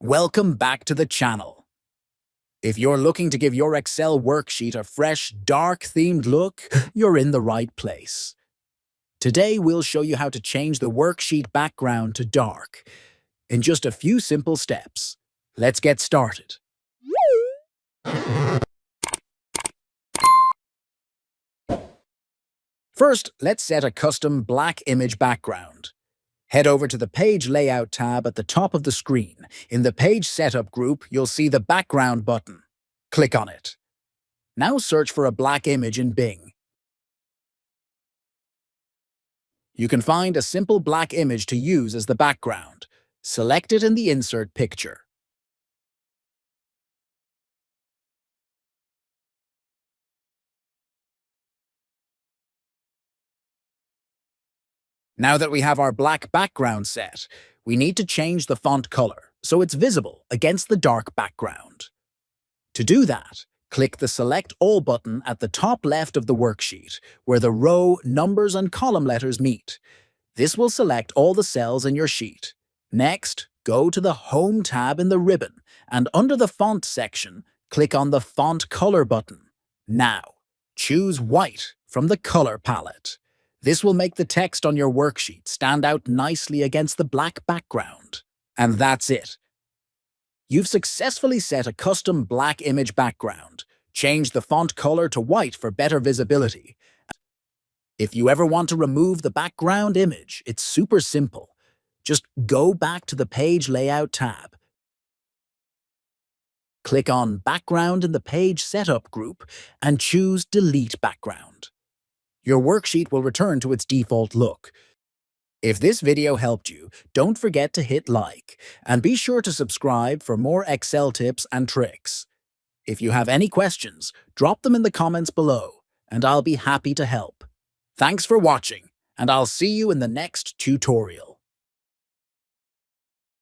Welcome back to the channel. If you're looking to give your Excel worksheet a fresh, dark-themed look, you're in the right place. Today, we'll show you how to change the worksheet background to dark in just a few simple steps. Let's get started. First, let's set a custom black image background. Head over to the Page Layout tab at the top of the screen. In the Page Setup group, you'll see the Background button. Click on it. Now search for a black image in Bing. You can find a simple black image to use as the background. Select it in the Insert picture. Now that we have our black background set, we need to change the font color so it's visible against the dark background. To do that, click the Select All button at the top left of the worksheet, where the row, numbers, and column letters meet. This will select all the cells in your sheet. Next, go to the Home tab in the ribbon, and under the Font section, click on the Font Color button. Now, choose White from the color palette. This will make the text on your worksheet stand out nicely against the black background. And that's it. You've successfully set a custom black image background. Change the font color to white for better visibility. If you ever want to remove the background image, it's super simple. Just go back to the Page Layout tab. Click on Background in the Page Setup group and choose Delete Background. Your worksheet will return to its default look. If this video helped you, don't forget to hit like, and be sure to subscribe for more Excel tips and tricks. If you have any questions, drop them in the comments below, and I'll be happy to help. Thanks for watching, and I'll see you in the next tutorial.